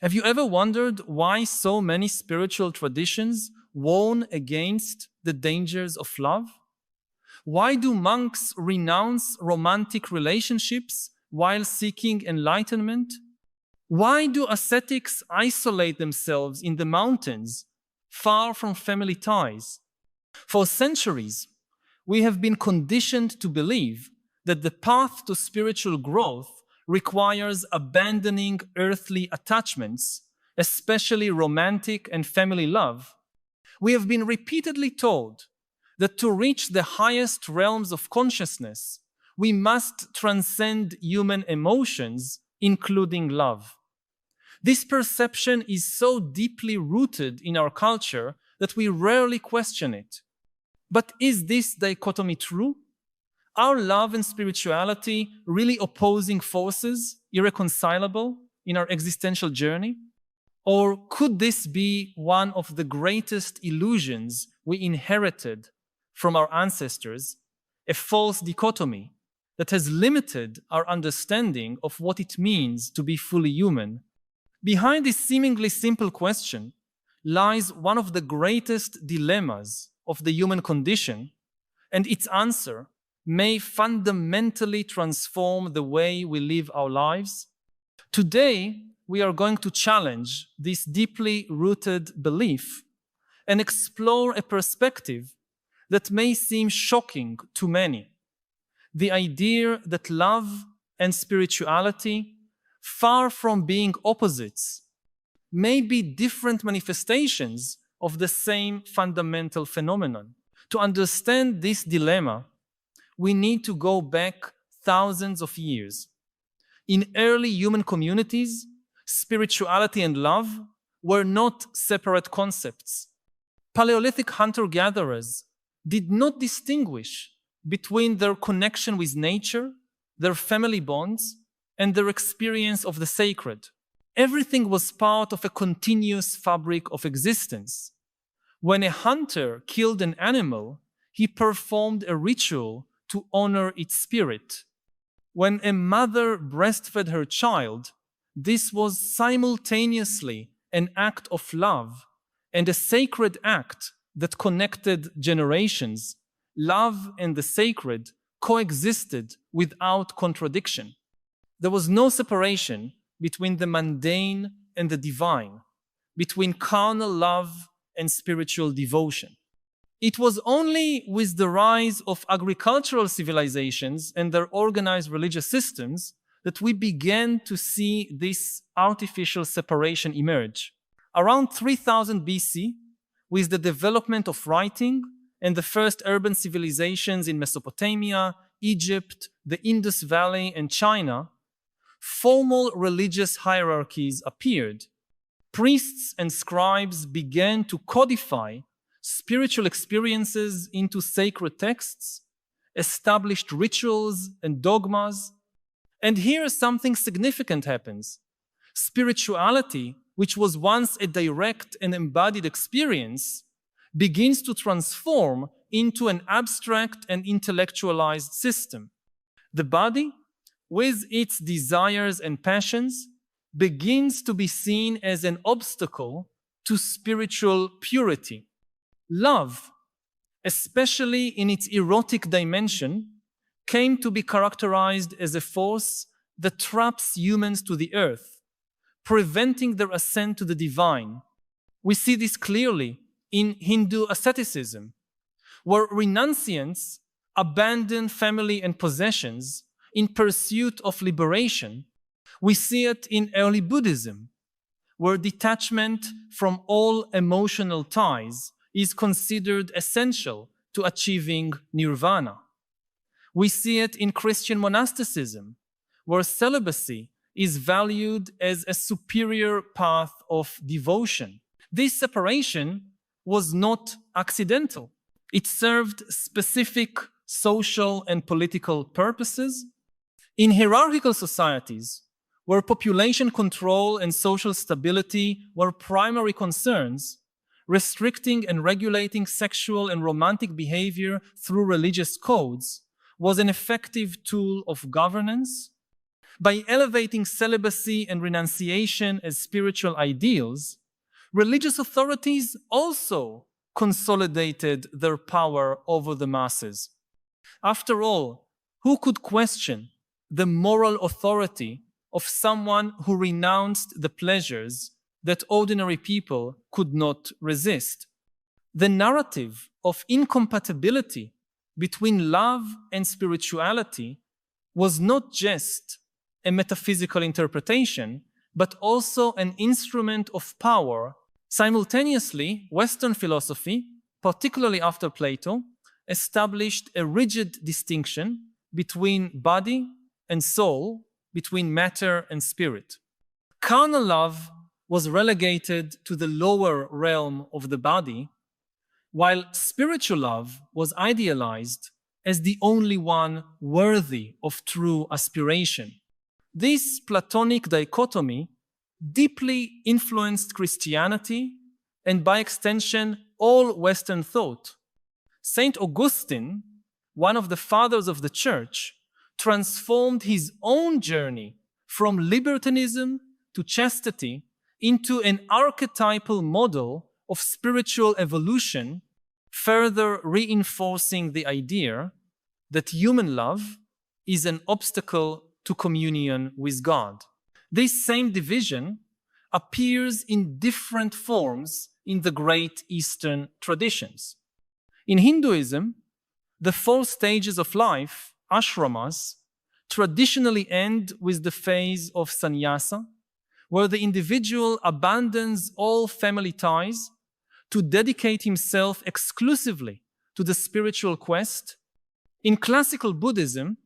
Have you ever wondered why so many spiritual traditions warn against the dangers of love? Why do monks renounce romantic relationships while seeking enlightenment? Why do ascetics isolate themselves in the mountains, far from family ties? For centuries, we have been conditioned to believe that the path to spiritual growth requires abandoning earthly attachments, especially romantic and family love. We have been repeatedly told that to reach the highest realms of consciousness, we must transcend human emotions, including love. This perception is so deeply rooted in our culture that we rarely question it. But is this dichotomy true? Are love and spirituality really opposing forces, irreconcilable in our existential journey? Or could this be one of the greatest illusions we inherited from our ancestors, a false dichotomy that has limited our understanding of what it means to be fully human? Behind this seemingly simple question lies one of the greatest dilemmas of the human condition, and its answer may fundamentally transform the way we live our lives. Today, we are going to challenge this deeply rooted belief and explore a perspective that may seem shocking to many: the idea that love and spirituality, far from being opposites, may be different manifestations of the same fundamental phenomenon. To understand this dilemma, we need to go back thousands of years. In early human communities, spirituality and love were not separate concepts. Paleolithic hunter-gatherers did not distinguish between their connection with nature, their family bonds, and their experience of the sacred. Everything was part of a continuous fabric of existence. When a hunter killed an animal, he performed a ritual to honor its spirit. When a mother breastfed her child, this was simultaneously an act of love and a sacred act that connected generations. Love and the sacred coexisted without contradiction. There was no separation between the mundane and the divine, between carnal love and spiritual devotion. It was only with the rise of agricultural civilizations and their organized religious systems that we began to see this artificial separation emerge. Around 3000 BC, with the development of writing and the first urban civilizations in Mesopotamia, Egypt, the Indus Valley, and China, formal religious hierarchies appeared. Priests and scribes began to codify spiritual experiences into sacred texts, established rituals and dogmas. And here something significant happens. Spirituality, which was once a direct and embodied experience, begins to transform into an abstract and intellectualized system. The body, with its desires and passions, begins to be seen as an obstacle to spiritual purity. Love, especially in its erotic dimension, came to be characterized as a force that traps humans to the earth, preventing their ascent to the divine. We see this clearly in Hindu asceticism, where renunciants abandon family and possessions in pursuit of liberation. We see it in early Buddhism, where detachment from all emotional ties is considered essential to achieving nirvana. We see it in Christian monasticism, where celibacy is valued as a superior path of devotion. This separation was not accidental. It served specific social and political purposes. In hierarchical societies, where population control and social stability were primary concerns, restricting and regulating sexual and romantic behavior through religious codes was an effective tool of governance. By elevating celibacy and renunciation as spiritual ideals, religious authorities also consolidated their power over the masses. After all, who could question the moral authority of someone who renounced the pleasures that ordinary people could not resist? The narrative of incompatibility between love and spirituality was not just a metaphysical interpretation, but also an instrument of power. Simultaneously, Western philosophy, particularly after Plato, established a rigid distinction between body and soul, between matter and spirit. Carnal love was relegated to the lower realm of the body, while spiritual love was idealized as the only one worthy of true aspiration. This Platonic dichotomy deeply influenced Christianity and, by extension, all Western thought. Saint Augustine, one of the fathers of the Church, transformed his own journey from libertinism to chastity into an archetypal model of spiritual evolution, further reinforcing the idea that human love is an obstacle to communion with God. This same division appears in different forms in the great Eastern traditions. In Hinduism, the 4 stages of life, ashramas, traditionally end with the phase of sannyasa, where the individual abandons all family ties to dedicate himself exclusively to the spiritual quest. In classical Buddhism,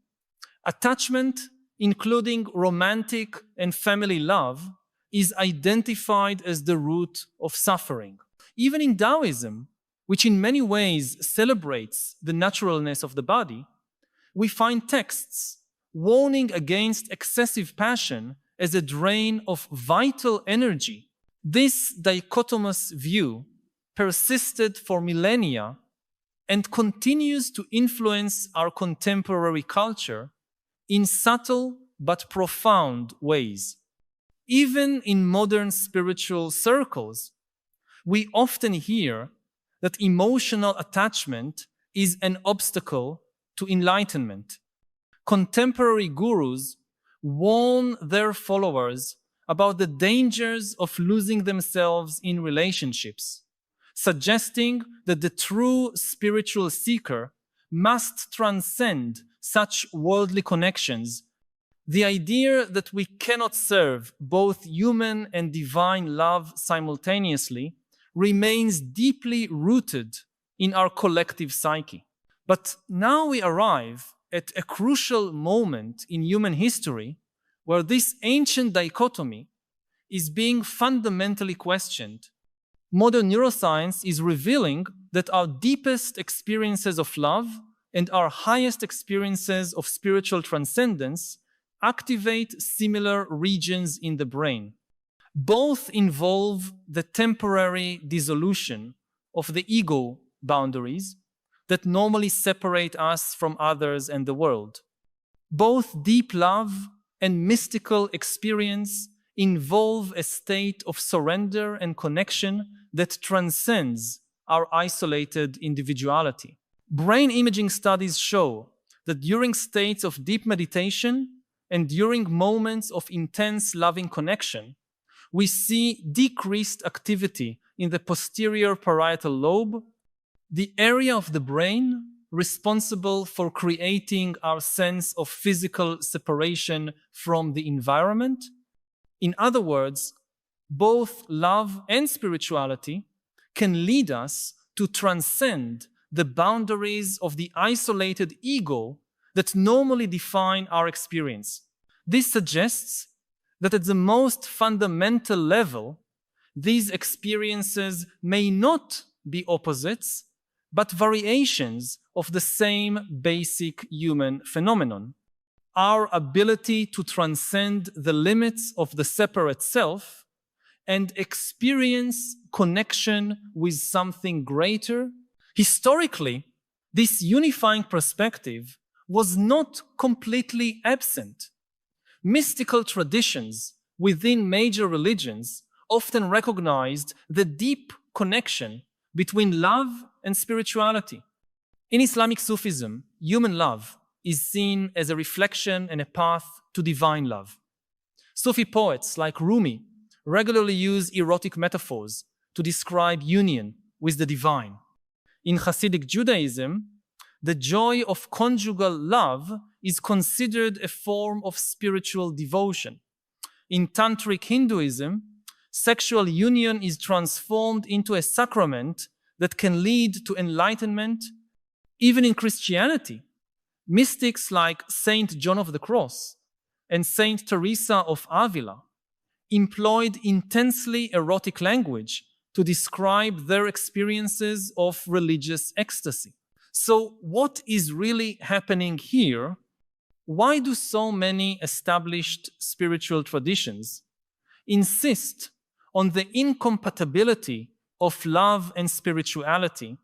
attachment, including romantic and family love, is identified as the root of suffering. Even in Taoism, which in many ways celebrates the naturalness of the body, we find texts warning against excessive passion as a drain of vital energy. This dichotomous view persisted for millennia and continues to influence our contemporary culture in subtle but profound ways. Even in modern spiritual circles, we often hear that emotional attachment is an obstacle to enlightenment. Contemporary gurus warn their followers about the dangers of losing themselves in relationships, suggesting that the true spiritual seeker must transcend such worldly connections. The idea that we cannot serve both human and divine love simultaneously remains deeply rooted in our collective psyche. But now we arrive at a crucial moment in human history where this ancient dichotomy is being fundamentally questioned. Modern neuroscience is revealing that our deepest experiences of love and our highest experiences of spiritual transcendence activate similar regions in the brain. Both involve the temporary dissolution of the ego boundaries that normally separate us from others and the world. Both deep love and mystical experience involve a state of surrender and connection that transcends our isolated individuality. Brain imaging studies show that during states of deep meditation and during moments of intense loving connection, we see decreased activity in the posterior parietal lobe, the area of the brain responsible for creating our sense of physical separation from the environment. In other words, both love and spirituality can lead us to transcend the boundaries of the isolated ego that normally define our experience. This suggests that at the most fundamental level, these experiences may not be opposites, but variations of the same basic human phenomenon. Our ability to transcend the limits of the separate self and experience connection with something greater. Historically, this unifying perspective was not completely absent. Mystical traditions within major religions often recognized the deep connection between love and spirituality. In Islamic Sufism, human love is seen as a reflection and a path to divine love. Sufi poets like Rumi regularly use erotic metaphors to describe union with the divine. In Hasidic Judaism, the joy of conjugal love is considered a form of spiritual devotion. In Tantric Hinduism, sexual union is transformed into a sacrament that can lead to enlightenment. Even in Christianity, mystics like Saint John of the Cross and Saint Teresa of Avila employed intensely erotic language to describe their experiences of religious ecstasy. So, what is really happening here? Why do so many established spiritual traditions insist on the incompatibility of love and spirituality,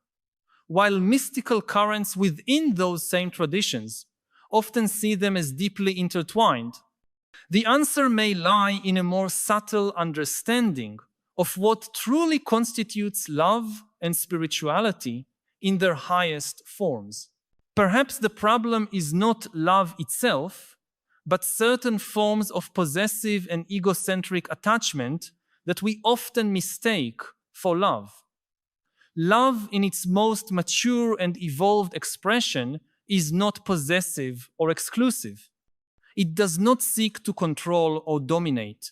while mystical currents within those same traditions often see them as deeply intertwined? The answer may lie in a more subtle understanding of what truly constitutes love and spirituality in their highest forms. Perhaps the problem is not love itself, but certain forms of possessive and egocentric attachment that we often mistake for love. Love, in its most mature and evolved expression, is not possessive or exclusive. It does not seek to control or dominate.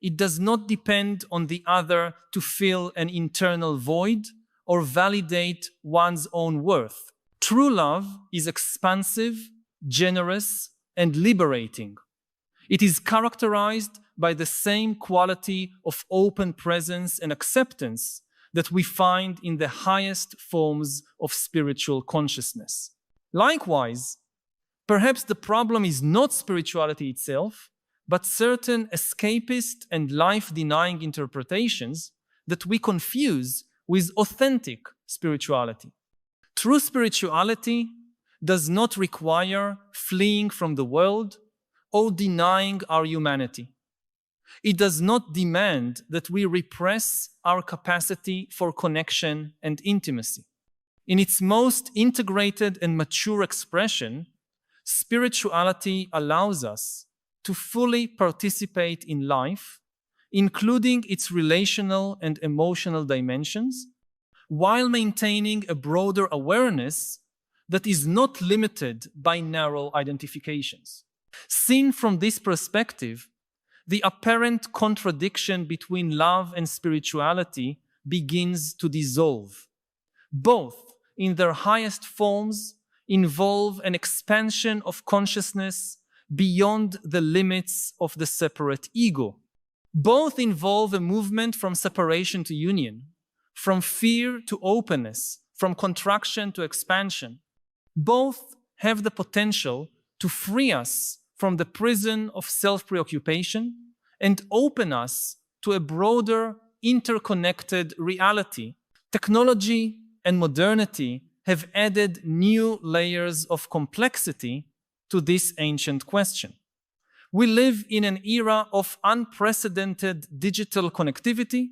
It does not depend on the other to fill an internal void or validate one's own worth. True love is expansive, generous, and liberating. It is characterized by the same quality of open presence and acceptance that we find in the highest forms of spiritual consciousness. Likewise, perhaps the problem is not spirituality itself, but certain escapist and life-denying interpretations that we confuse with authentic spirituality. True spirituality does not require fleeing from the world or denying our humanity. It does not demand that we repress our capacity for connection and intimacy. In its most integrated and mature expression, spirituality allows us to fully participate in life, including its relational and emotional dimensions, while maintaining a broader awareness that is not limited by narrow identifications. Seen from this perspective, the apparent contradiction between love and spirituality begins to dissolve. Both, in their highest forms, involve an expansion of consciousness beyond the limits of the separate ego. Both involve a movement from separation to union, from fear to openness, from contraction to expansion. Both have the potential to free us from the prison of self-preoccupation and open us to a broader, interconnected reality. Technology and modernity have added new layers of complexity to this ancient question. We live in an era of unprecedented digital connectivity,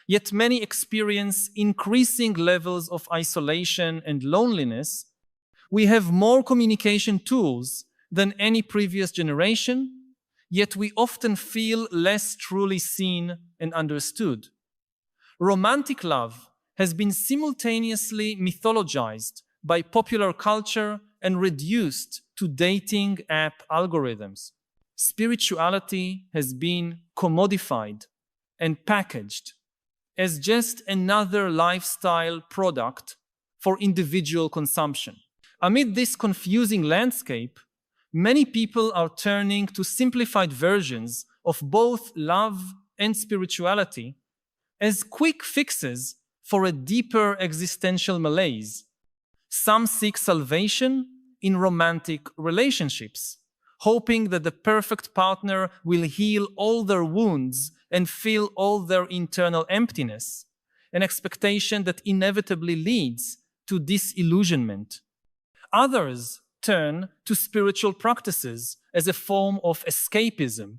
yet many experience increasing levels of isolation and loneliness. We have more communication tools than any previous generation, yet we often feel less truly seen and understood. Romantic love has been simultaneously mythologized by popular culture and reduced to dating app algorithms. Spirituality has been commodified and packaged as just another lifestyle product for individual consumption. Amid this confusing landscape, many people are turning to simplified versions of both love and spirituality as quick fixes for a deeper existential malaise. Some seek salvation in romantic relationships, hoping that the perfect partner will heal all their wounds and fill all their internal emptiness, an expectation that inevitably leads to disillusionment. Others turn to spiritual practices as a form of escapism,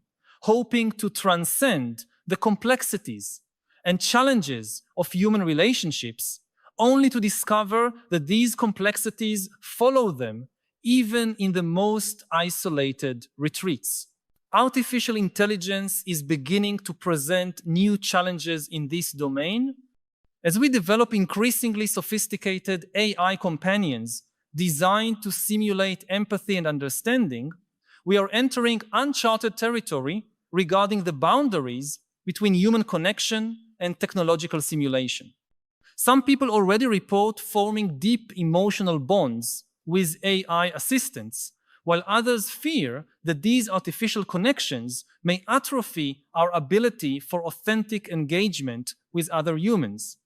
hoping to transcend the complexities and challenges of human relationships, only to discover that these complexities follow them even in the most isolated retreats. Artificial intelligence is beginning to present new challenges in this domain. As we develop increasingly sophisticated AI companions designed to simulate empathy and understanding, we are entering uncharted territory regarding the boundaries between human connection and technological simulation. Some people already report forming deep emotional bonds with AI assistants, while others fear that these artificial connections may atrophy our ability for authentic engagement with other humans.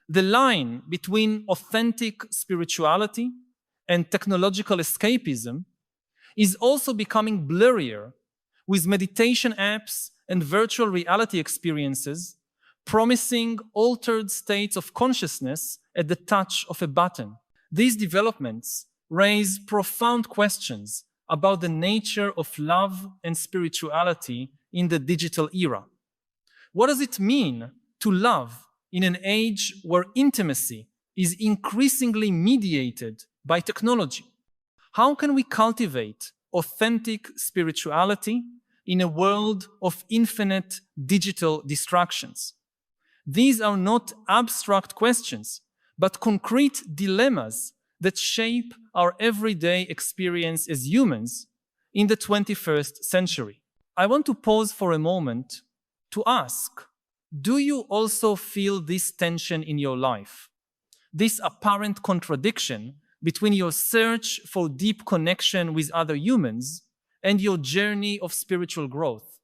The line between authentic spirituality and technological escapism is also becoming blurrier, with meditation apps and virtual reality experiences promising altered states of consciousness at the touch of a button. These developments raise profound questions about the nature of love and spirituality in the digital era. What does it mean to love in an age where intimacy is increasingly mediated by technology? How can we cultivate authentic spirituality in a world of infinite digital distractions? These are not abstract questions, but concrete dilemmas that shape our everyday experience as humans in the 21st century. I want to pause for a moment to ask, do you also feel this tension in your life? This apparent contradiction between your search for deep connection with other humans and your journey of spiritual growth?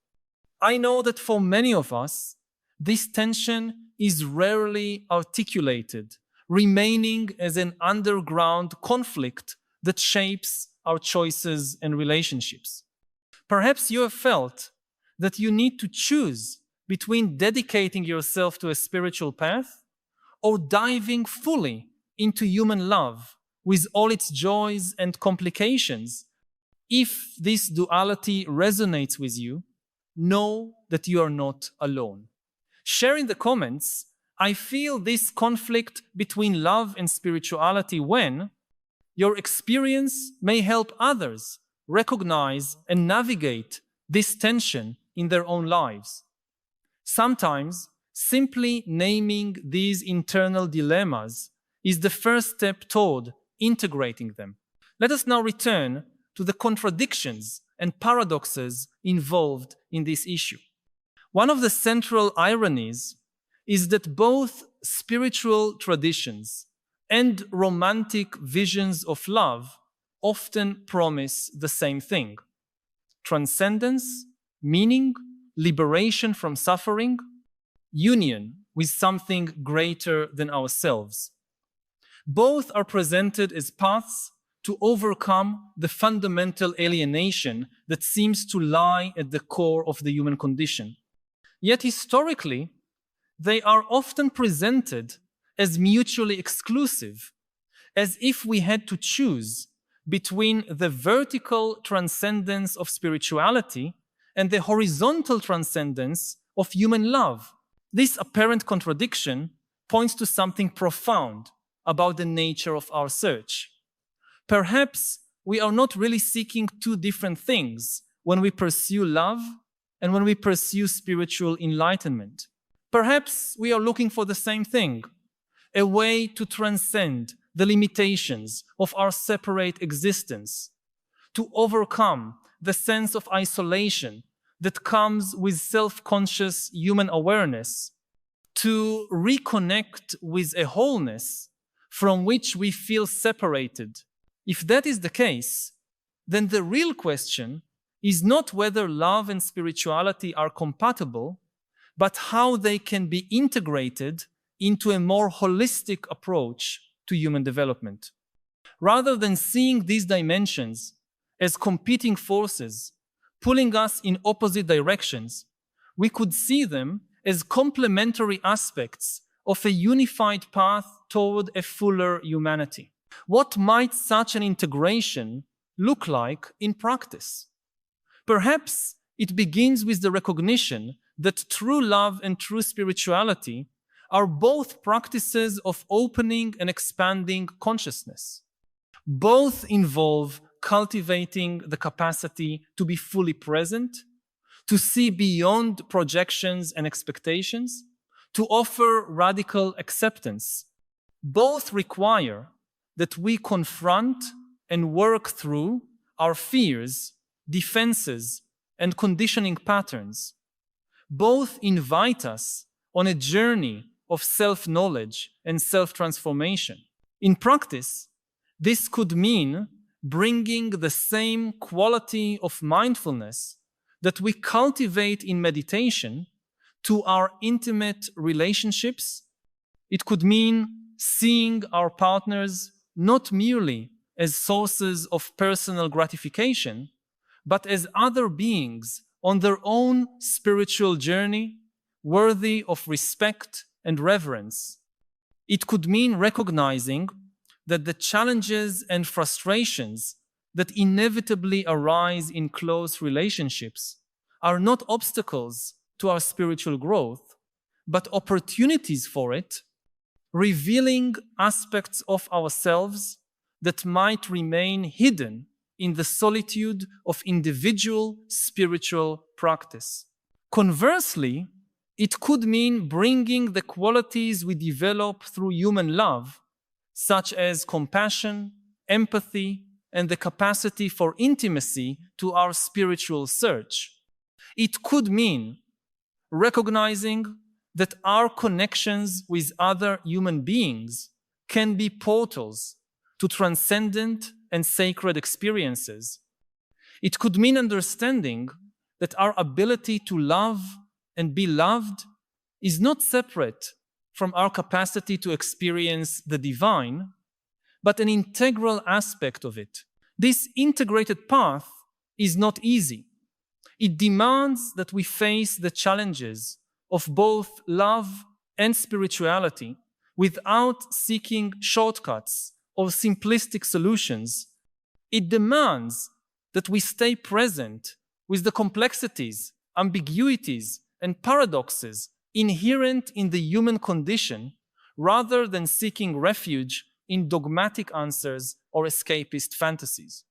I know that for many of us, this tension is rarely articulated, remaining as an underground conflict that shapes our choices and relationships. Perhaps you have felt that you need to choose between dedicating yourself to a spiritual path or diving fully into human love with all its joys and complications. If this duality resonates with you, know that you are not alone. Share in the comments, I feel this conflict between love and spirituality when your experience may help others recognize and navigate this tension in their own lives. Sometimes, simply naming these internal dilemmas is the first step toward integrating them. Let us now return to the contradictions and paradoxes involved in this issue. One of the central ironies is that both spiritual traditions and romantic visions of love often promise the same thing: transcendence, meaning, liberation from suffering, union with something greater than ourselves. Both are presented as paths to overcome the fundamental alienation that seems to lie at the core of the human condition. Yet historically, they are often presented as mutually exclusive, as if we had to choose between the vertical transcendence of spirituality and the horizontal transcendence of human love. This apparent contradiction points to something profound about the nature of our search. Perhaps we are not really seeking two different things when we pursue love and when we pursue spiritual enlightenment. Perhaps we are looking for the same thing: a way to transcend the limitations of our separate existence, to overcome the sense of isolation that comes with self-conscious human awareness, to reconnect with a wholeness from which we feel separated. If that is the case, then the real question is not whether love and spirituality are compatible, but how they can be integrated into a more holistic approach to human development. Rather than seeing these dimensions as competing forces pulling us in opposite directions, we could see them as complementary aspects of a unified path toward a fuller humanity. What might such an integration look like in practice? Perhaps it begins with the recognition that true love and true spirituality are both practices of opening and expanding consciousness. Both involve cultivating the capacity to be fully present, to see beyond projections and expectations, to offer radical acceptance. Both require that we confront and work through our fears, defenses, and conditioning patterns. Both invite us on a journey of self-knowledge and self-transformation. In practice, this could mean bringing the same quality of mindfulness that we cultivate in meditation to our intimate relationships. It could mean seeing our partners not merely as sources of personal gratification, but as other beings on their own spiritual journey, worthy of respect and reverence. It could mean recognizing that the challenges and frustrations that inevitably arise in close relationships are not obstacles to our spiritual growth, but opportunities for it, revealing aspects of ourselves that might remain hidden in the solitude of individual spiritual practice. Conversely, it could mean bringing the qualities we develop through human love, such as compassion, empathy, and the capacity for intimacy, to our spiritual search. It could mean recognizing that our connections with other human beings can be portals to transcendent and sacred experiences. It could mean understanding that our ability to love and be loved is not separate from our capacity to experience the divine, but an integral aspect of it. This integrated path is not easy. It demands that we face the challenges of both love and spirituality without seeking shortcuts or simplistic solutions. It demands that we stay present with the complexities, ambiguities, and paradoxes inherent in the human condition, rather than seeking refuge in dogmatic answers or escapist fantasies.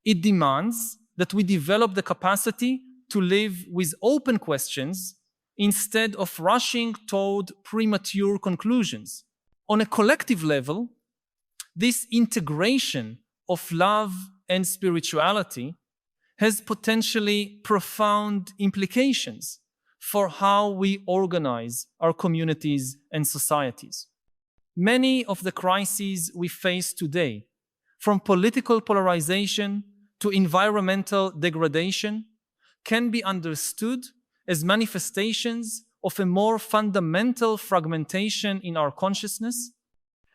It demands that we develop the capacity to live with open questions instead of rushing toward premature conclusions. On a collective level, this integration of love and spirituality has potentially profound implications for how we organize our communities and societies. Many of the crises we face today, from political polarization to environmental degradation, can be understood as manifestations of a more fundamental fragmentation in our consciousness,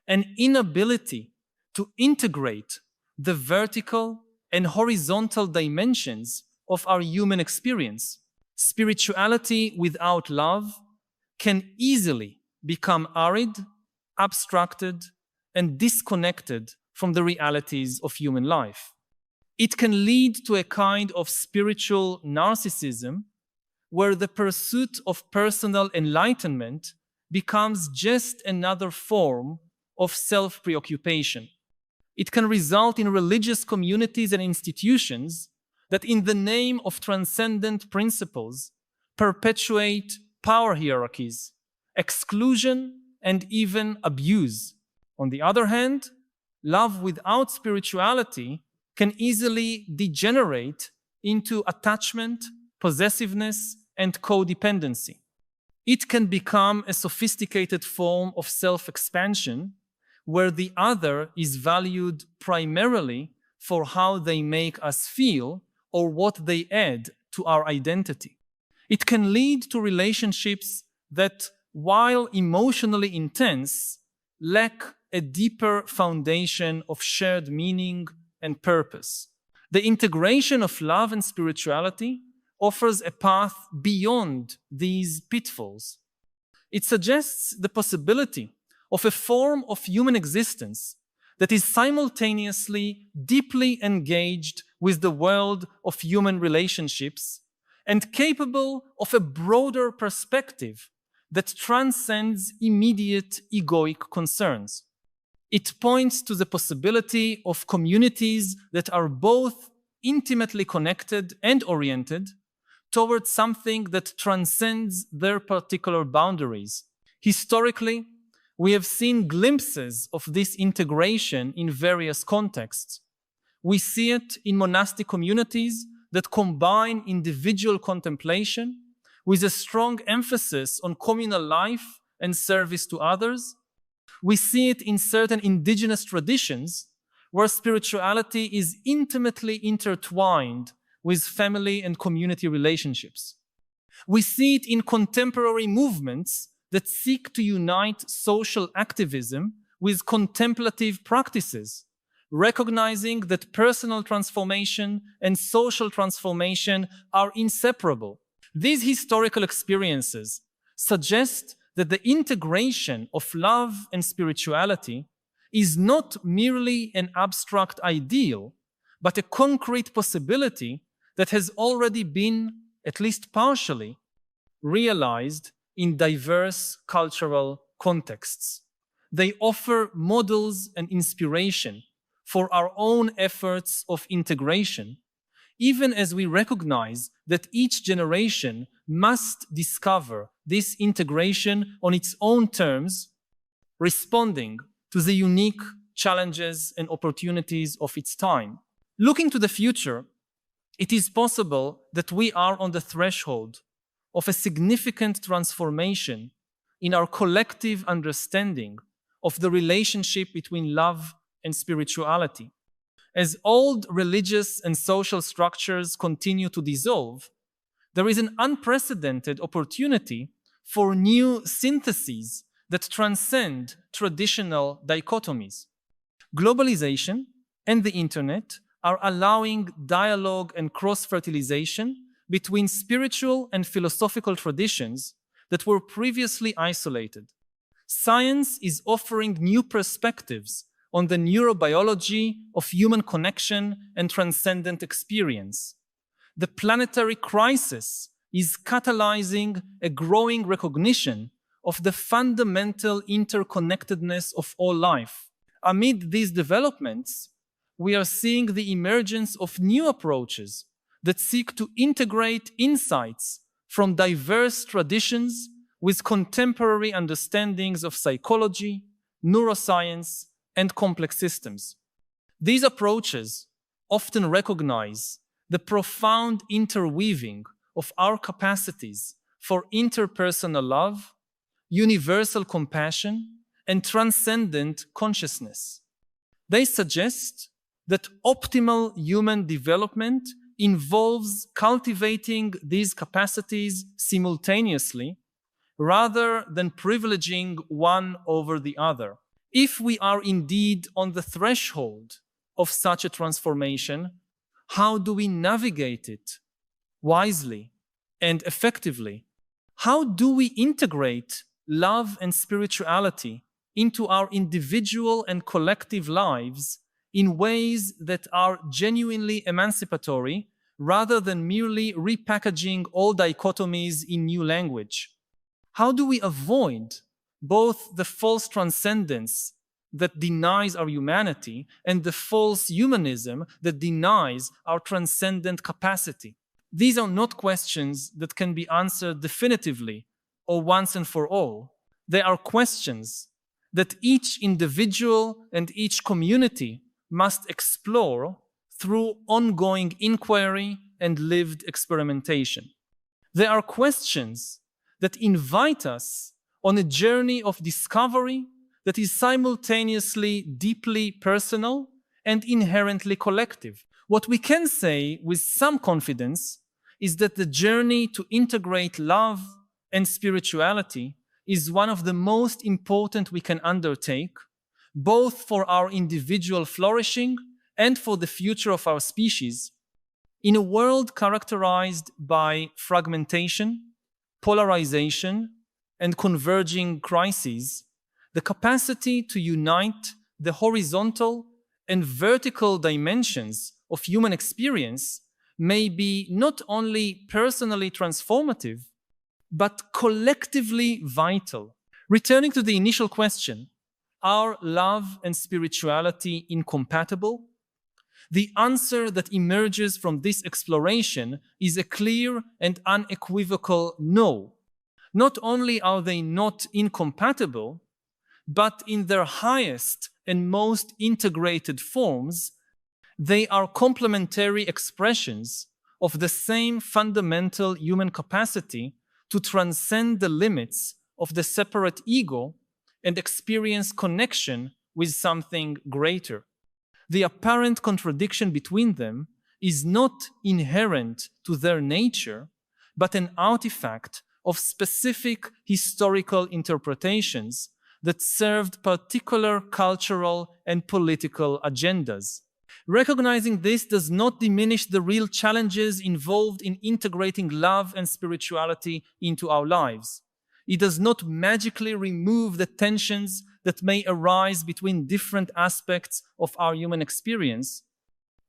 an inability to integrate the vertical and horizontal dimensions of our human experience. Spirituality without love can easily become arid, abstracted, and disconnected from the realities of human life. It can lead to a kind of spiritual narcissism where the pursuit of personal enlightenment becomes just another form of self-preoccupation. It can result in religious communities and institutions that, in the name of transcendent principles, perpetuate power hierarchies, exclusion, and even abuse. On the other hand, love without spirituality can easily degenerate into attachment, possessiveness, and codependency. It can become a sophisticated form of self-expansion where the other is valued primarily for how they make us feel or what they add to our identity. It can lead to relationships that, while emotionally intense, lack a deeper foundation of shared meaning and purpose. The integration of love and spirituality offers a path beyond these pitfalls. It suggests the possibility of a form of human existence that is simultaneously deeply engaged with the world of human relationships and capable of a broader perspective that transcends immediate egoic concerns. It points to the possibility of communities that are both intimately connected and oriented towards something that transcends their particular boundaries. Historically, we have seen glimpses of this integration in various contexts. We see it in monastic communities that combine individual contemplation with a strong emphasis on communal life and service to others. We see it in certain indigenous traditions where spirituality is intimately intertwined with family and community relationships. We see it in contemporary movements that seek to unite social activism with contemplative practices, recognizing that personal transformation and social transformation are inseparable. These historical experiences suggest that the integration of love and spirituality is not merely an abstract ideal, but a concrete possibility that has already been, at least partially, realized in diverse cultural contexts. They offer models and inspiration for our own efforts of integration, even as we recognize that each generation must discover this integration on its own terms, responding to the unique challenges and opportunities of its time. Looking to the future, it is possible that we are on the threshold of a significant transformation in our collective understanding of the relationship between love and spirituality. As old religious and social structures continue to dissolve, there is an unprecedented opportunity for new syntheses that transcend traditional dichotomies. Globalization and the internet are allowing dialogue and cross-fertilization between spiritual and philosophical traditions that were previously isolated. Science is offering new perspectives on the neurobiology of human connection and transcendent experience. The planetary crisis is catalyzing a growing recognition of the fundamental interconnectedness of all life. Amid these developments, we are seeing the emergence of new approaches that seek to integrate insights from diverse traditions with contemporary understandings of psychology, neuroscience, and complex systems. These approaches often recognize the profound interweaving of our capacities for interpersonal love, universal compassion, and transcendent consciousness. They suggest that optimal human development involves cultivating these capacities simultaneously rather than privileging one over the other. If we are indeed on the threshold of such a transformation, how do we navigate it wisely and effectively? How do we integrate love and spirituality into our individual and collective lives in ways that are genuinely emancipatory rather than merely repackaging all dichotomies in new language? How do we avoid both the false transcendence that denies our humanity and the false humanism that denies our transcendent capacity? These are not questions that can be answered definitively or once and for all. They are questions that each individual and each community must explore through ongoing inquiry and lived experimentation. They are questions that invite us on a journey of discovery that is simultaneously deeply personal and inherently collective. What we can say with some confidence is that the journey to integrate love and spirituality is one of the most important we can undertake, both for our individual flourishing and for the future of our species. In a world characterized by fragmentation, polarization, and converging crises, the capacity to unite the horizontal and vertical dimensions of human experience may be not only personally transformative, but collectively vital. Returning to the initial question, are love and spirituality incompatible? The answer that emerges from this exploration is a clear and unequivocal no. Not only are they not incompatible, but in their highest and most integrated forms, they are complementary expressions of the same fundamental human capacity to transcend the limits of the separate ego and experience connection with something greater. The apparent contradiction between them is not inherent to their nature, but an artifact of specific historical interpretations that served particular cultural and political agendas. Recognizing this does not diminish the real challenges involved in integrating love and spirituality into our lives. It does not magically remove the tensions that may arise between different aspects of our human experience.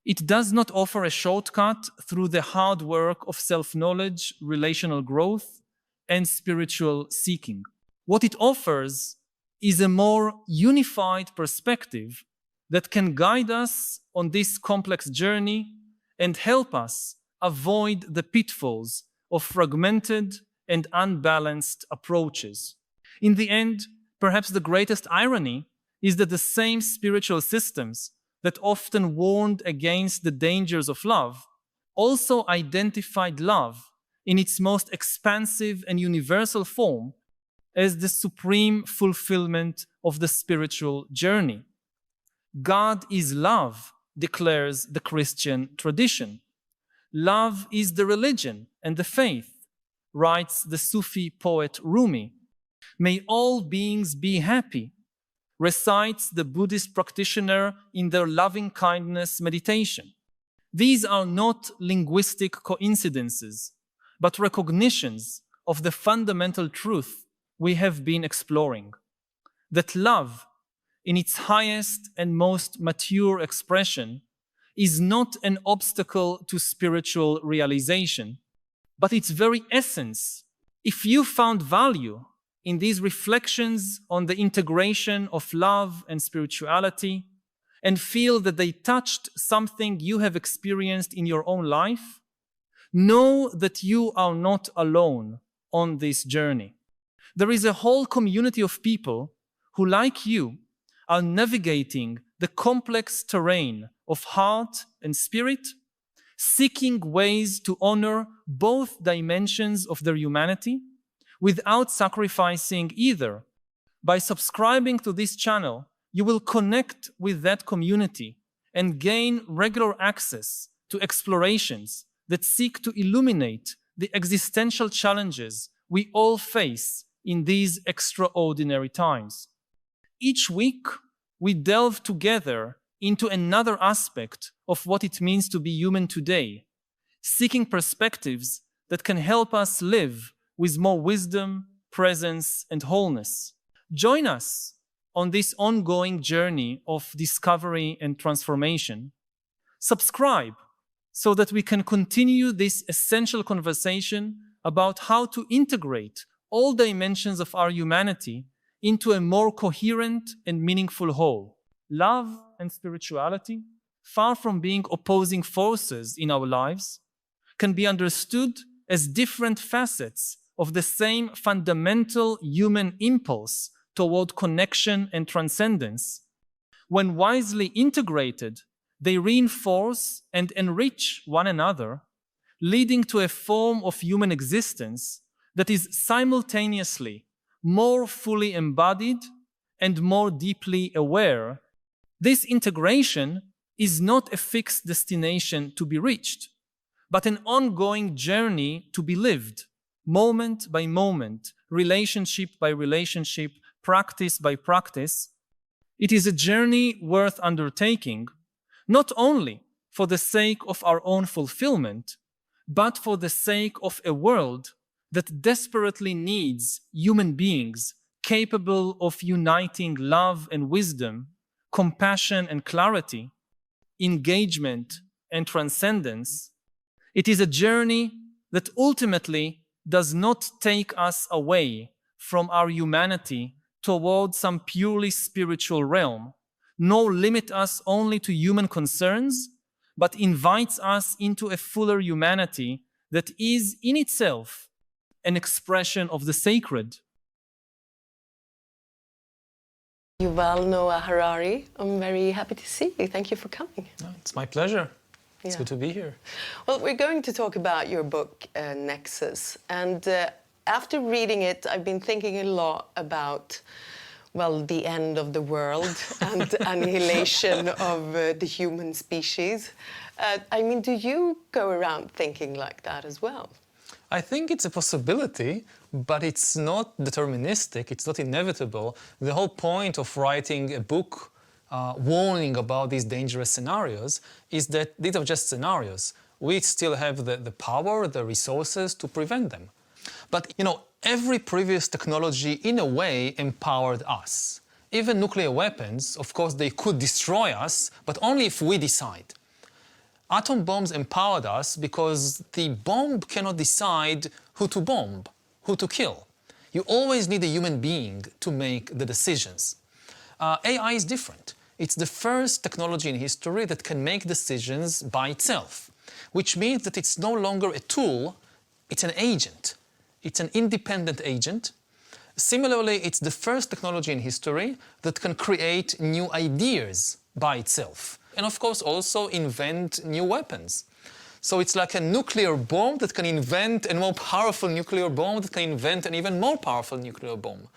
It does not offer a shortcut through the hard work of self-knowledge, relational growth, and spiritual seeking. What it offers is a more unified perspective that can guide us on this complex journey and help us avoid the pitfalls of fragmented and unbalanced approaches. In the end, perhaps the greatest irony is that the same spiritual systems that often warned against the dangers of love also identified love in its most expansive and universal form as the supreme fulfillment of the spiritual journey. God is love, declares the Christian tradition. Love is the religion and the faith, writes the Sufi poet Rumi. May all beings be happy, recites the Buddhist practitioner in their loving kindness meditation. These are not linguistic coincidences, but recognitions of the fundamental truth we have been exploring, that love, in its highest and most mature expression, is not an obstacle to spiritual realization, but its very essence. If you found value in these reflections on the integration of love and spirituality and feel that they touched something you have experienced in your own life, know that you are not alone on this journey. There is a whole community of people who, like you, are navigating the complex terrain of heart and spirit, seeking ways to honor both dimensions of their humanity without sacrificing either. By subscribing to this channel, you will connect with that community and gain regular access to explorations that seek to illuminate the existential challenges we all face in these extraordinary times. Each week, we delve together into another aspect of what it means to be human today, seeking perspectives that can help us live with more wisdom, presence, and wholeness. Join us on this ongoing journey of discovery and transformation. Subscribe so that we can continue this essential conversation about how to integrate all dimensions of our humanity into a more coherent and meaningful whole. Love and spirituality, far from being opposing forces in our lives, can be understood as different facets of the same fundamental human impulse toward connection and transcendence. When wisely integrated, they reinforce and enrich one another, leading to a form of human existence that is simultaneously more fully embodied and more deeply aware. This integration is not a fixed destination to be reached, but an ongoing journey to be lived, moment by moment, relationship by relationship, practice by practice. It is a journey worth undertaking, not only for the sake of our own fulfillment, but for the sake of a world that desperately needs human beings capable of uniting love and wisdom, compassion and clarity, engagement and transcendence, it is a journey that ultimately does not take us away from our humanity towards some purely spiritual realm, nor limit us only to human concerns, but invites us into a fuller humanity that is in itself an expression of the sacred. Yuval Noah Harari, I'm very happy to see you. Thank you for coming. It's my pleasure. It's good to be here. Well, we're going to talk about your book, Nexus. And after reading it, I've been thinking a lot about, well, the end of the world and annihilation of the human species. I mean, do you go around thinking like that as well? I think it's a possibility, but it's not deterministic, it's not inevitable. The whole point of writing a book warning about these dangerous scenarios is that these are just scenarios. We still have the power, the resources to prevent them. But, you know, every previous technology, in a way, empowered us. Even nuclear weapons, of course, they could destroy us, but only if we decide. Atom bombs empowered us because the bomb cannot decide who to bomb, who to kill. You always need a human being to make the decisions. AI is different. It's the first technology in history that can make decisions by itself, which means that it's no longer a tool, it's an agent. It's an independent agent. Similarly, it's the first technology in history that can create new ideas by itself. And of course also invent new weapons. So it's like a nuclear bomb that can invent a more powerful nuclear bomb that can invent an even more powerful nuclear bomb.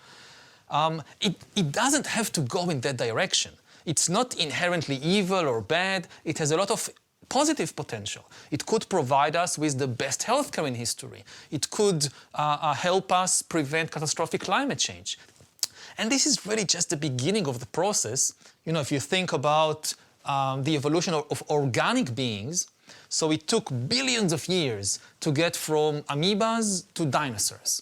It doesn't have to go in that direction. It's not inherently evil or bad. It has a lot of positive potential. It could provide us with the best healthcare in history. It could help us prevent catastrophic climate change. And this is really just the beginning of the process. You know, if you think about the evolution of organic beings, so it took billions of years to get from amoebas to dinosaurs.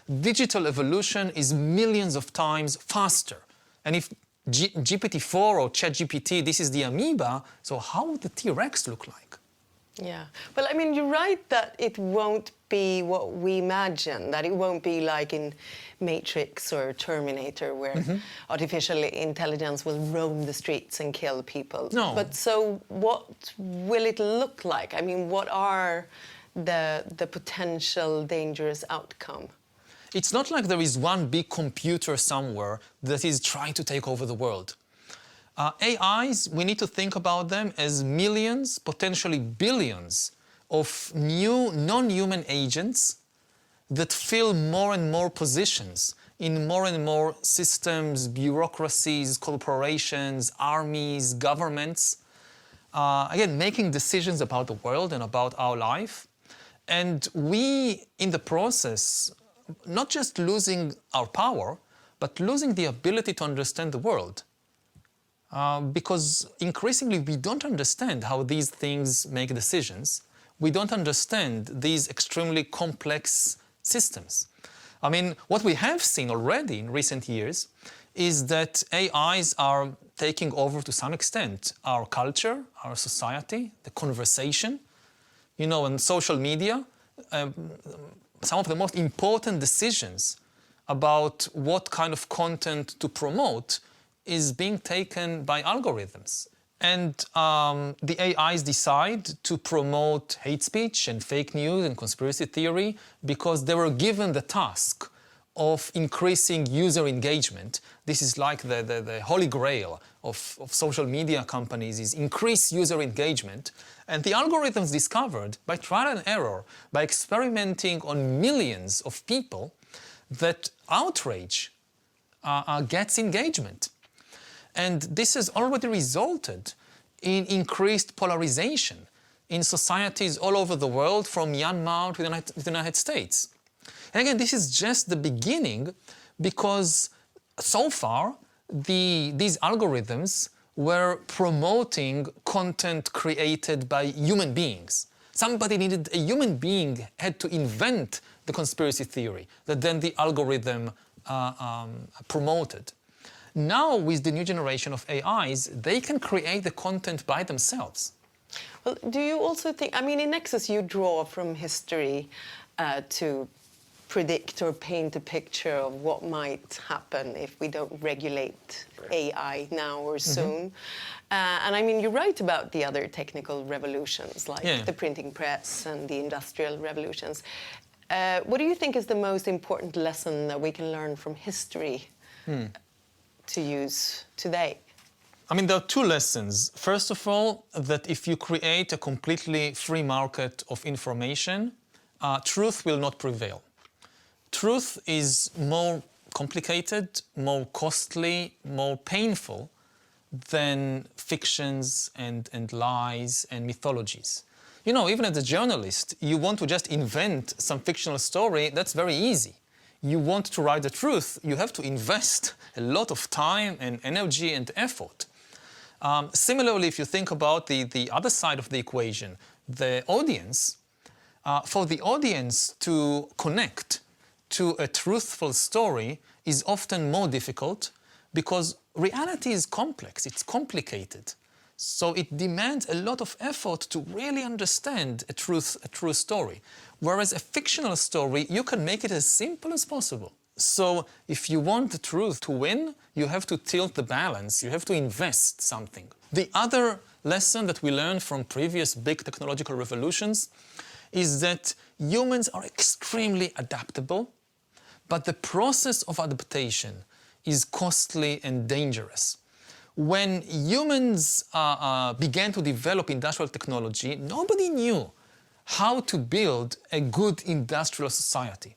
Digital evolution is millions of times faster. And if GPT-4 or ChatGPT, this is the amoeba, so how would the T-Rex look like? Yeah. Well, I mean, you're right that it won't be what we imagine, that it won't be like in Matrix or Terminator, where artificial intelligence will roam the streets and kill people. No. But so what will it look like? I mean, what are the potential dangerous outcome? It's not like there is one big computer somewhere that is trying to take over the world. AIs, we need to think about them as millions, potentially billions, of new non-human agents that fill more and more positions in more and more systems, bureaucracies, corporations, armies, governments. Again, making decisions about the world and about our life. And we, in the process, not just losing our power, but losing the ability to understand the world. Because increasingly we don't understand how these things make decisions. We don't understand these extremely complex systems. I mean, what we have seen already in recent years is that AIs are taking over to some extent our culture, our society, the conversation. You know, on social media, some of the most important decisions about what kind of content to promote is being taken by algorithms. And the AIs decide to promote hate speech and fake news and conspiracy theory because they were given the task of increasing user engagement. This is like the holy grail of social media companies, is increase user engagement. And the algorithms discovered, by trial and error, by experimenting on millions of people, that outrage gets engagement. And this has already resulted in increased polarization in societies all over the world, from Myanmar to the United States. And again, this is just the beginning, because so far these algorithms were promoting content created by human beings. Somebody needed, a human being had to invent the conspiracy theory that then the algorithm promoted. Now, with the new generation of AIs, they can create the content by themselves. Well, do you also think, I mean, in Nexus you draw from history to predict or paint a picture of what might happen if we don't regulate AI now or soon. And I mean, you write about the other technical revolutions like the printing press and the industrial revolutions. What do you think is the most important lesson that we can learn from history to use today? I mean, there are two lessons. First of all, that if you create a completely free market of information, truth will not prevail. Truth is more complicated, more costly, more painful than fictions and lies and mythologies. You know, even as a journalist, you want to just invent some fictional story, that's very easy. You want to write the truth, you have to invest a lot of time and energy and effort. Similarly, if you think about the other side of the equation, the audience, for the audience to connect to a truthful story is often more difficult because reality is complex, it's complicated. So it demands a lot of effort to really understand a true story. Whereas a fictional story, you can make it as simple as possible. So if you want the truth to win, you have to tilt the balance, you have to invest something. The other lesson that we learned from previous big technological revolutions is that humans are extremely adaptable, but the process of adaptation is costly and dangerous. When humans began to develop industrial technology, nobody knew how to build a good industrial society.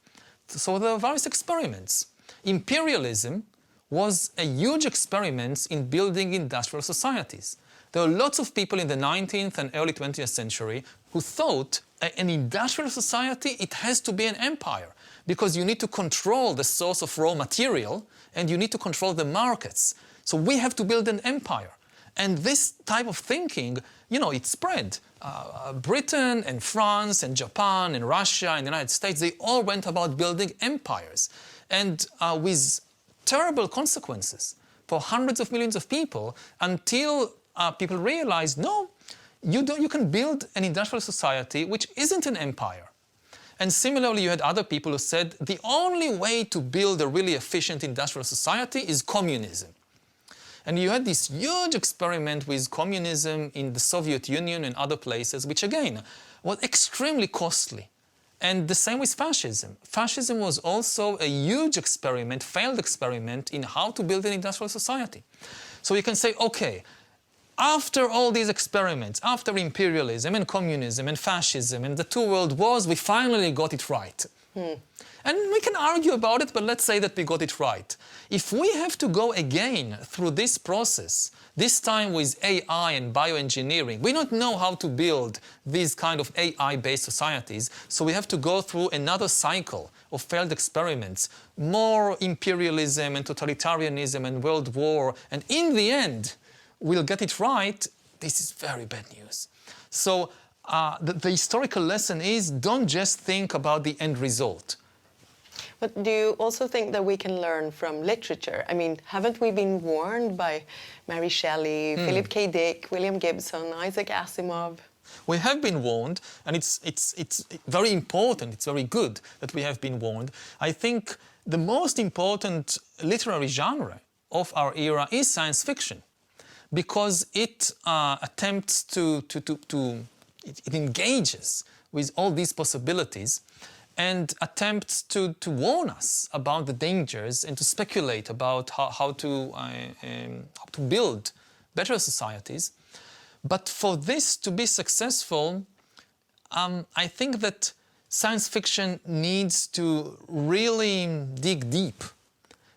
So there were various experiments. Imperialism was a huge experiment in building industrial societies. There were lots of people in the 19th and early 20th century who thought an industrial society, it has to be an empire because you need to control the source of raw material and you need to control the markets. So we have to build an empire. And this type of thinking, you know, it spread. Britain and France and Japan and Russia and the United States, they all went about building empires. And with terrible consequences for hundreds of millions of people until people realized, no, you can build an industrial society which isn't an empire. And similarly, you had other people who said the only way to build a really efficient industrial society is communism. And you had this huge experiment with communism in the Soviet Union and other places, which again was extremely costly. And the same with fascism. Fascism was also a huge experiment, failed experiment in how to build an industrial society. So you can say, okay, after all these experiments, after imperialism and communism and fascism and the two world wars, we finally got it right. And we can argue about it, but let's say that we got it right. If we have to go again through this process, this time with AI and bioengineering, we don't know how to build these kind of AI-based societies, so we have to go through another cycle of failed experiments, more imperialism and totalitarianism and world war, and in the end, we'll get it right. This is very bad news. So the historical lesson is don't just think about the end result. But do you also think that we can learn from literature? I mean, haven't we been warned by Mary Shelley, Philip K. Dick, William Gibson, Isaac Asimov? We have been warned, and it's very important, it's very good that we have been warned. I think the most important literary genre of our era is science fiction, because it attempts it engages with all these possibilities and attempts to warn us about the dangers and to speculate about how to build better societies. But for this to be successful, I think that science fiction needs to really dig deep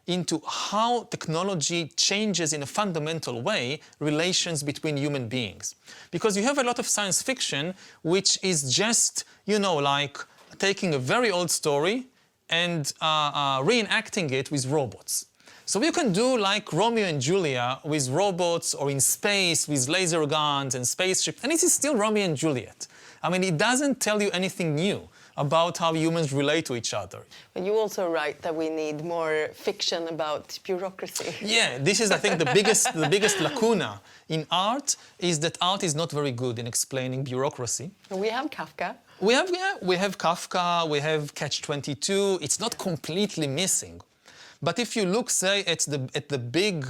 into how technology changes in a fundamental way relations between human beings. Because you have a lot of science fiction which is just, you know, like taking a very old story and reenacting it with robots. So you can do like Romeo and Juliet with robots or in space with laser guns and spaceships, and it is still Romeo and Juliet. I mean, it doesn't tell you anything new. about how humans relate to each other. But you also write that we need more fiction about bureaucracy. Yeah, this is, I think, the biggest lacuna in art is that art is not very good in explaining bureaucracy. We have Kafka. We have Kafka, we have Catch-22. It's not completely missing. But if you look, say, at the big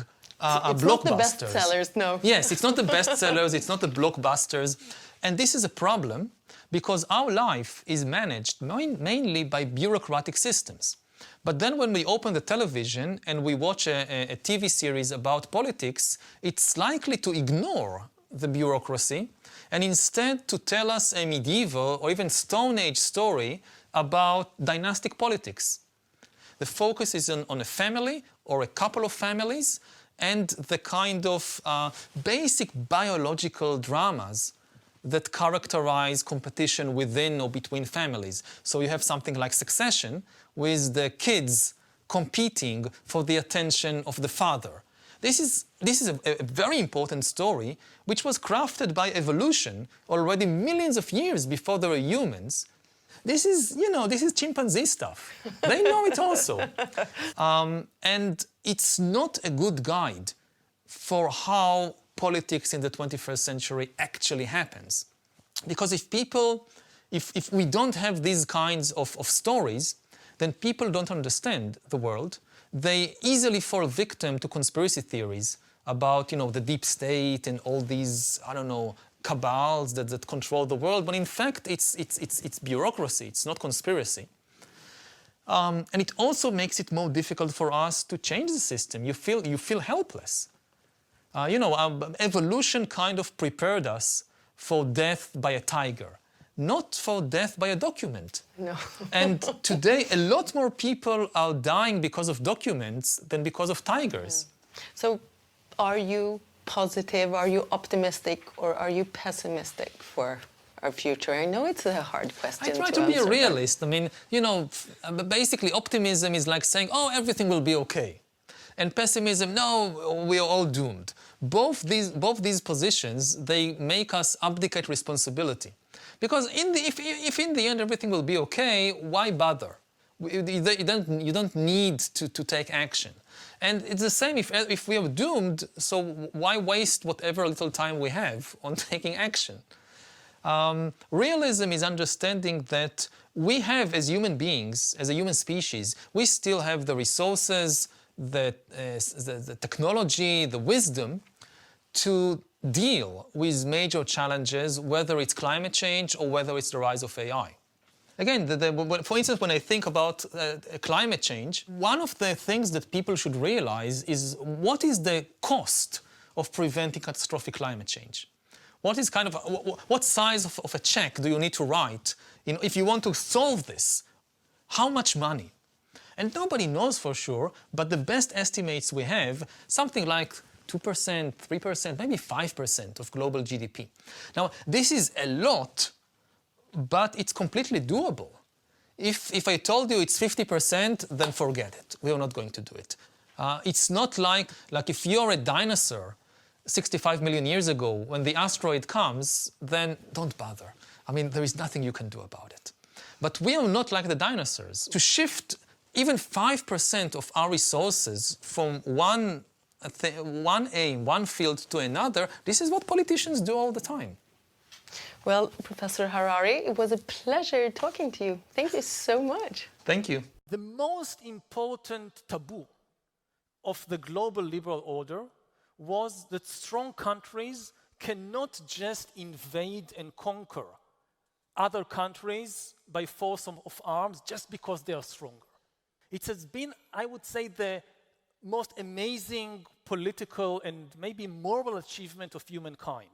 it's blockbusters. not the bestsellers, no. Yes, it's not the bestsellers, it's not the blockbusters. And this is a problem because our life is managed mainly by bureaucratic systems. But then when we open the television and we watch a TV series about politics, it's likely to ignore the bureaucracy and instead to tell us a medieval or even Stone Age story about dynastic politics. The focus is on a family or a couple of families and the kind of basic biological dramas that characterize competition within or between families. So you have something like Succession with the kids competing for the attention of the father. This is a very important story which was crafted by evolution already millions of years before there were humans. This is, this is chimpanzee stuff. They know it also. And it's not a good guide for how politics in the 21st century actually happens. Because if we don't have these kinds of stories, then people don't understand the world. They easily fall victim to conspiracy theories about, the deep state and all these, cabals that control the world. But in fact, it's bureaucracy. It's not conspiracy. And it also makes it more difficult for us to change the system. You feel helpless. Evolution kind of prepared us for death by a tiger, not for death by a document. No. And today, a lot more people are dying because of documents than because of tigers. So, are you positive, are you optimistic, or are you pessimistic for our future? I know it's a hard question I try to to be a answer, realist. I mean, basically optimism is like saying, oh, everything will be okay. And pessimism, no, we are all doomed. Both these positions, they make us abdicate responsibility. Because if in the end everything will be okay, why bother? You don't need to take action. And it's the same if we are doomed, so why waste whatever little time we have on taking action? Realism is understanding that we have, as human beings, as a human species, we still have the resources, the technology, the wisdom to deal with major challenges, whether it's climate change or whether it's the rise of AI. Again, for instance, when I think about climate change, one of the things that people should realize is what is the cost of preventing catastrophic climate change? What size of a check do you need to write if you want to solve this? How much money? And nobody knows for sure, but the best estimates we have, something like 2%, 3%, maybe 5% of global GDP. Now, this is a lot, but it's completely doable. If I told you it's 50%, then forget it. We are not going to do it. It's not like if you're a dinosaur 65 million years ago, when the asteroid comes, then don't bother. I mean, there is nothing you can do about it. But we are not like the dinosaurs. To shift even 5% of our resources from one aim, one field to another, this is what politicians do all the time. Well, Professor Harari, it was a pleasure talking to you. Thank you so much. Thank you. The most important taboo of the global liberal order was that strong countries cannot just invade and conquer other countries by force of arms just because they are stronger. It has been, I would say, the most amazing political and maybe moral achievement of humankind.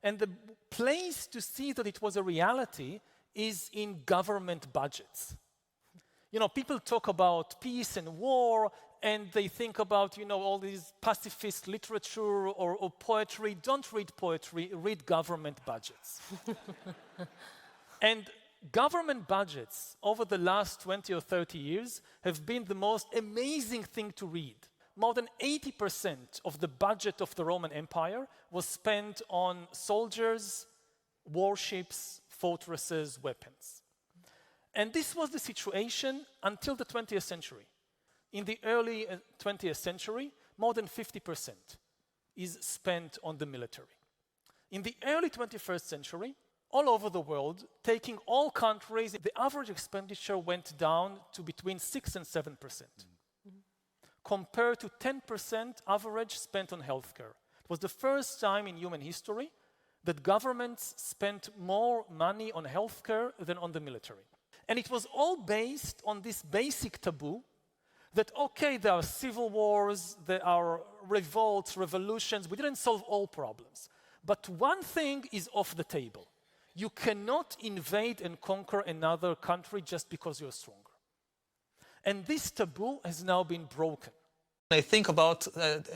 And the place to see that it was a reality is in government budgets. People talk about peace and war, and they think about, all these pacifist literature or poetry. Don't read poetry, read government budgets. And government budgets over the last 20 or 30 years have been the most amazing thing to read. More than 80% of the budget of the Roman Empire was spent on soldiers, warships, fortresses, weapons. And this was the situation until the 20th century. In the early 20th century, more than 50% is spent on the military. In the early 21st century, all over the world, taking all countries, the average expenditure went down to between 6 and 7%, compared to 10% average spent on healthcare. It was the first time in human history that governments spent more money on healthcare than on the military. And it was all based on this basic taboo that, okay, there are civil wars, there are revolts, revolutions, we didn't solve all problems. But one thing is off the table. You cannot invade and conquer another country just because you're stronger. And this taboo has now been broken. When I think about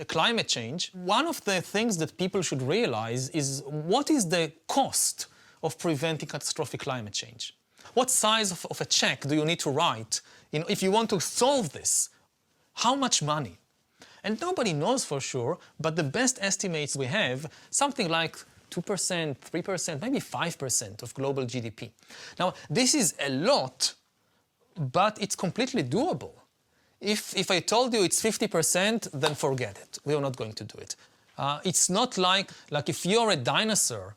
climate change, one of the things that people should realize is what is the cost of preventing catastrophic climate change? What size of a check do you need to write if you want to solve this? How much money? And nobody knows for sure, but the best estimates we have, something like 2%, 3%, maybe 5% of global GDP. Now, this is a lot, but it's completely doable. If I told you it's 50%, then forget it. We are not going to do it. It's not like if you're a dinosaur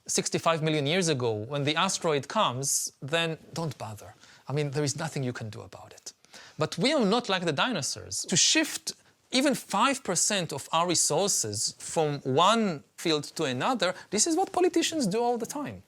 65 million years ago, when the asteroid comes, then don't bother. I mean, there is nothing you can do about it. But we are not like the dinosaurs. To shift even 5% of our resources from one field to another, this is what politicians do all the time.